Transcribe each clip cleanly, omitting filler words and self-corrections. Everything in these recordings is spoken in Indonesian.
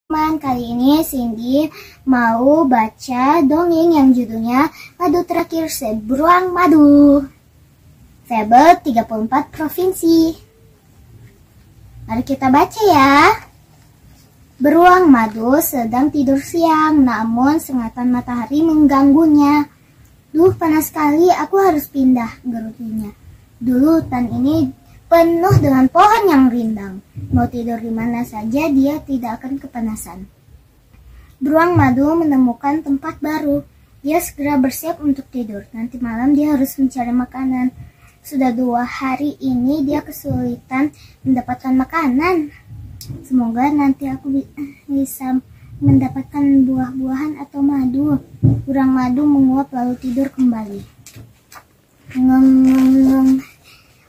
Kali ini Cindy mau baca dongeng yang judulnya Madu Terakhir Beruang Madu. Fabel 34 Provinsi. Mari kita baca ya. Beruang madu sedang tidur siang, namun sengatan matahari mengganggunya. Duh, panas sekali, aku harus pindah, gerutunya. Dulu hutan ini penuh dengan pohon yang rindang. Mau tidur di mana saja, dia tidak akan kepanasan. Beruang madu menemukan tempat baru. Dia segera bersiap untuk tidur. Nanti malam dia harus mencari makanan. Sudah 2 hari ini dia kesulitan mendapatkan makanan. Semoga nanti aku bisa mendapatkan buah-buahan atau madu. Beruang madu menguap lalu tidur kembali.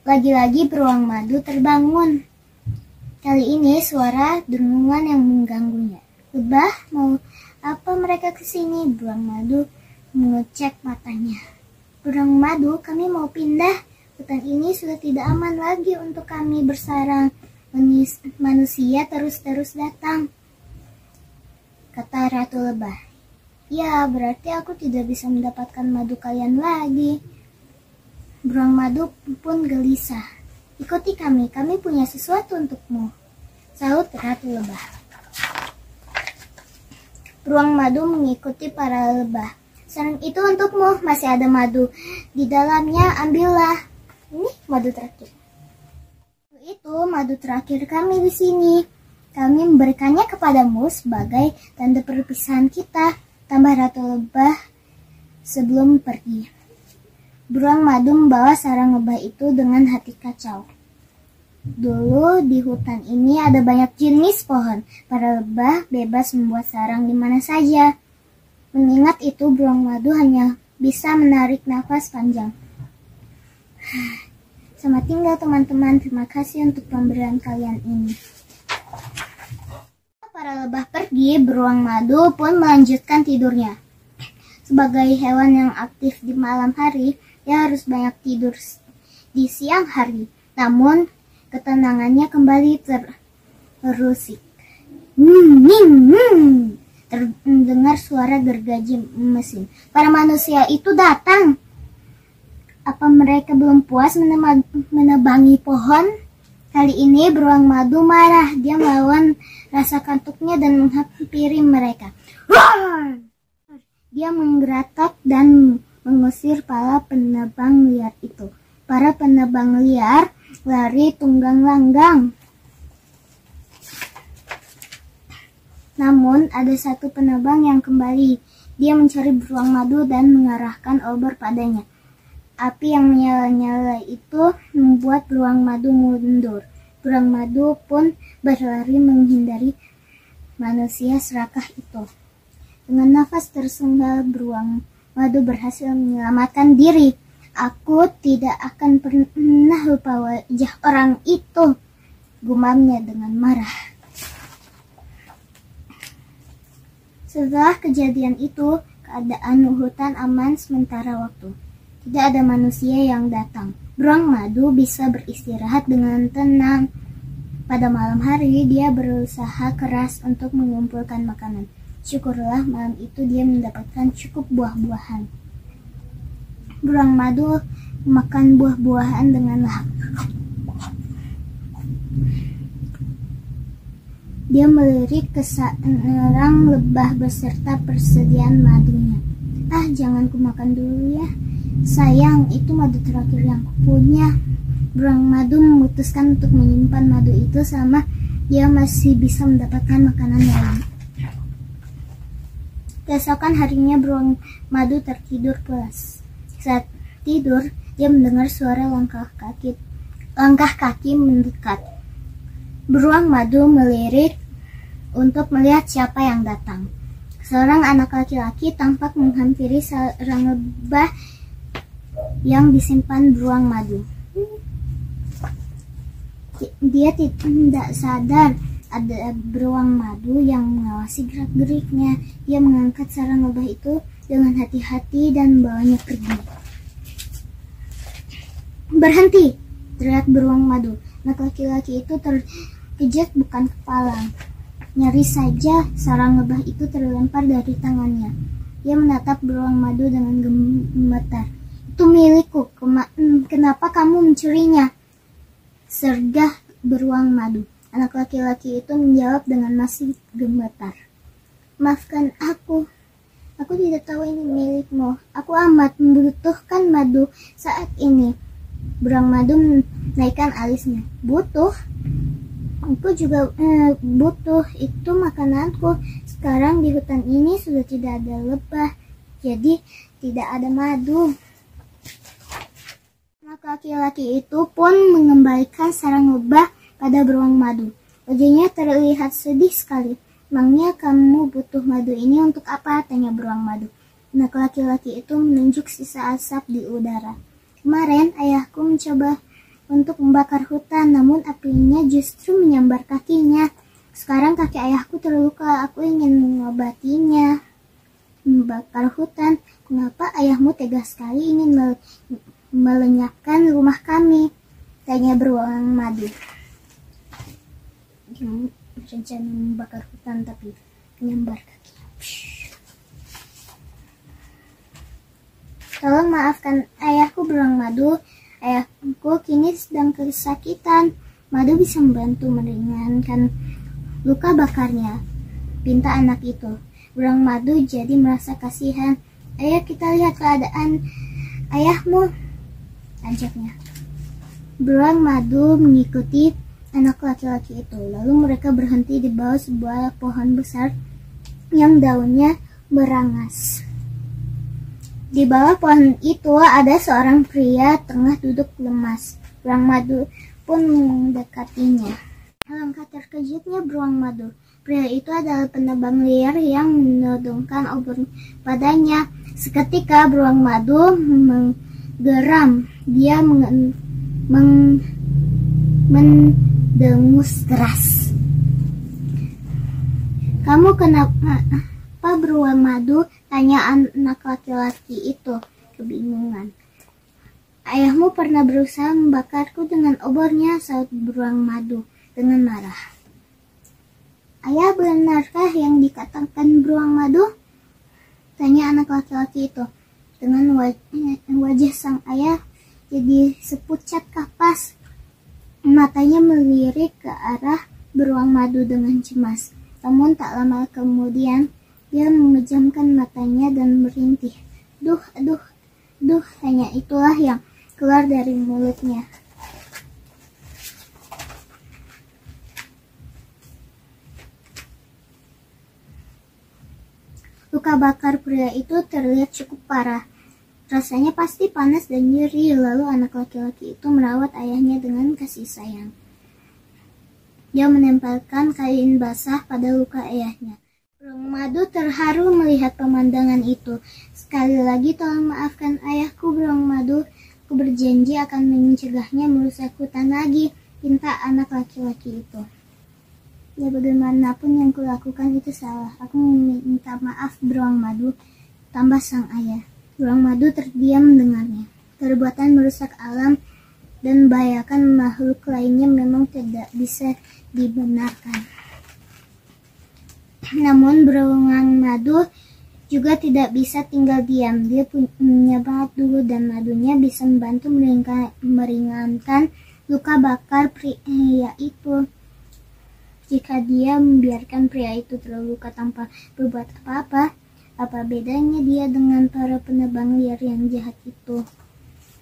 Lagi-lagi beruang madu terbangun. Kali ini suara dengungan yang mengganggunya. Lebah, mau apa mereka kesini? Beruang madu mengecek matanya. Beruang madu, kami mau pindah. Hutan ini sudah tidak aman lagi untuk kami bersarang. Manusia terus-terus datang, kata Ratu Lebah. Ya, berarti aku tidak bisa mendapatkan madu kalian lagi. Beruang madu pun gelisah. Ikuti kami punya sesuatu untukmu, sahut Ratu Lebah. Beruang madu mengikuti para lebah. Sarang itu untukmu, masih ada madu di dalamnya, ambillah. Ini madu terakhir. Itu madu terakhir kami di sini. Kami memberikannya kepadamu sebagai tanda perpisahan kita, tambah Ratu Lebah sebelum pergi. Beruang madu membawa sarang lebah itu dengan hati kacau. Dulu di hutan ini ada banyak jenis pohon. Para lebah bebas membuat sarang di mana saja. Mengingat itu, beruang madu hanya bisa menarik nafas panjang. Selamat tinggal teman-teman, terima kasih untuk pemberian kalian ini. Para lebah pergi, beruang madu pun melanjutkan tidurnya. Sebagai hewan yang aktif di malam hari, dia harus banyak tidur di siang hari. Namun, ketenangannya kembali terusik. Terdengar suara gergaji mesin. Para manusia itu datang. Apa mereka belum puas menebangi pohon? Kali ini beruang madu marah. Dia melawan rasa kantuknya dan menghampiri mereka. Roar! Dia menggeretak dan mengusir para penebang liar itu. Para penebang liar lari tunggang langgang. Namun ada satu penebang yang kembali. Dia mencari beruang madu dan mengarahkan obor padanya. Api yang menyala-nyala itu membuat beruang madu mundur. Beruang madu pun berlari menghindari manusia serakah itu. Dengan nafas tersengal, beruang madu berhasil menyelamatkan diri. Aku tidak akan pernah lupa wajah orang itu, gumamnya dengan marah. Setelah kejadian itu, keadaan hutan aman sementara waktu. Tidak ada manusia yang datang. Beruang madu bisa beristirahat dengan tenang. Pada malam hari, dia berusaha keras untuk mengumpulkan makanan. Syukurlah malam itu dia mendapatkan cukup buah-buahan. Beruang madu makan buah-buahan dengan lahap. Dia melirik ke sarang lebah beserta persediaan madunya. Ah, jangan kumakan dulu ya. Sayang, itu madu terakhir yang kupunya. Beruang madu memutuskan untuk menyimpan madu itu selama dia masih bisa mendapatkan makanan lain. Keesokan harinya beruang madu tertidur pulas. Saat tidur, dia mendengar suara langkah kaki mendekat. Beruang madu melirik untuk melihat siapa yang datang. Seorang anak laki-laki tampak menghampiri sarang lebah yang disimpan beruang madu. Dia tidak sadar ada beruang madu yang mengawasi gerak-geriknya. Dia mengangkat sarang lebah itu dengan hati-hati dan membawanya pergi. Berhenti! Teriak beruang madu. Anak laki-laki itu terkejut bukan kepala. Nyaris saja sarang lebah itu terlempar dari tangannya. Dia menatap beruang madu dengan gemetar. Itu milikku, kenapa kamu mencurinya? Sergah beruang madu. Anak laki-laki itu menjawab dengan masih gemetar. Maafkan aku tidak tahu ini milikmu. Aku amat membutuhkan madu saat ini. Beruang madu menaikkan alisnya. Butuh? Aku juga butuh, itu makananku. Sekarang di hutan ini sudah tidak ada lebah, jadi tidak ada madu. Anak laki-laki itu pun mengembalikan sarang lebah pada beruang madu. Wajahnya terlihat sedih sekali. Emangnya kamu butuh madu ini untuk apa? Tanya beruang madu. Anak laki-laki itu menunjuk sisa asap di udara. Kemarin ayahku mencoba untuk membakar hutan, namun apinya justru menyambar kakinya. Sekarang kaki ayahku terluka, aku ingin mengobatinya. Membakar hutan, kenapa ayahmu tega sekali ingin melenyapkan rumah kami? Tanya beruang madu. Rencana membakar hutan tapi menyambar kaki. Tolong maafkan ayahku, beruang madu. Ayahku kini sedang kesakitan. Madu bisa membantu meringankan luka bakarnya, pinta anak itu. Beruang madu jadi merasa kasihan. Ayo kita lihat keadaan ayahmu, ajaknya. Beruang madu mengikuti anak laki-laki itu. Lalu mereka berhenti di bawah sebuah pohon besar yang daunnya berangas. Di bawah pohon itu ada seorang pria tengah duduk lemas. Beruang madu pun mendekatinya. Alangkah terkejutnya beruang madu. Pria itu adalah penebang liar yang menodongkan obor padanya. Seketika beruang madu menggeram. Dia mendengus keras. Kamu kenapa? Apa beruang madu? Tanya anak laki-laki itu kebingungan. Ayahmu pernah berusaha membakarku dengan obornya, saut beruang madu dengan marah. Ayah, benarkah yang dikatakan beruang madu? Tanya anak laki-laki itu. Dengan wajah sang ayah jadi sepucat kapas. Matanya melirik ke arah beruang madu dengan cemas. Namun tak lama kemudian dia memejamkan matanya dan merintih. Duh, hanya itulah yang keluar dari mulutnya. Luka bakar pria itu terlihat cukup parah. Rasanya pasti panas dan nyeri. Lalu anak laki-laki itu merawat ayahnya dengan kasih sayang. Dia menempelkan kain basah pada luka ayahnya. Beruang madu terharu melihat pemandangan itu. Sekali lagi tolong maafkan ayahku, beruang madu. Aku berjanji akan mencegahnya merusak hutan lagi, pinta anak laki-laki itu. Ya bagaimanapun yang kulakukan itu salah. Aku meminta maaf, beruang madu, tambah sang ayah. Beruang madu terdiam mendengarnya. Perbuatan merusak alam dan membahayakan makhluk lainnya memang tidak bisa dibenarkan. Namun beruang madu juga tidak bisa tinggal diam. Dia punya madu dan madunya bisa membantu meringankan luka bakar pria itu. Jika dia membiarkan pria itu terluka tanpa berbuat apa-apa, apa bedanya dia dengan para penebang liar yang jahat itu?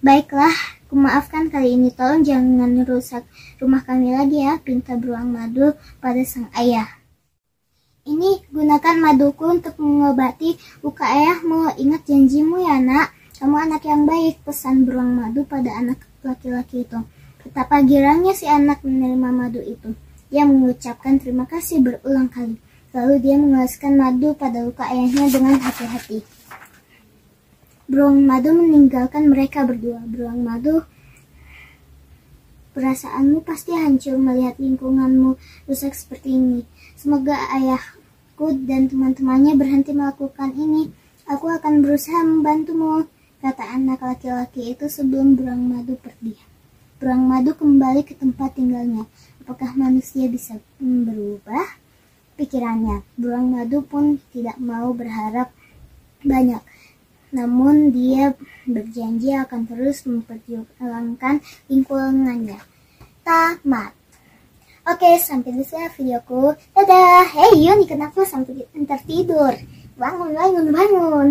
Baiklah, aku maafkan kali ini. Tolong jangan rusak rumah kami lagi ya, pinta beruang madu pada sang ayah. Ini, gunakan maduku untuk mengobati luka ayahmu. Ingat janjimu ya nak. Kamu anak yang baik, pesan beruang madu pada anak laki-laki itu. Betapa girangnya si anak menerima madu itu. Dia mengucapkan terima kasih berulang kali. Lalu dia mengoleskan madu pada luka ayahnya dengan hati-hati. Beruang madu meninggalkan mereka berdua. Beruang madu, perasaanmu pasti hancur melihat lingkunganmu rusak seperti ini. Semoga ayahku dan teman-temannya berhenti melakukan ini. Aku akan berusaha membantumu, kata anak laki-laki itu sebelum beruang madu pergi. Beruang madu kembali ke tempat tinggalnya. Apakah manusia bisa berubah? pikirannya. Beruang madu pun tidak mau berharap banyak. Namun dia berjanji akan terus memperjuangkan lingkungannya. Tamat. Oke, sampai di sini videoku. Dadah. Hey Yun, kenapa sampai tertidur? Bangun, bangun, bangun.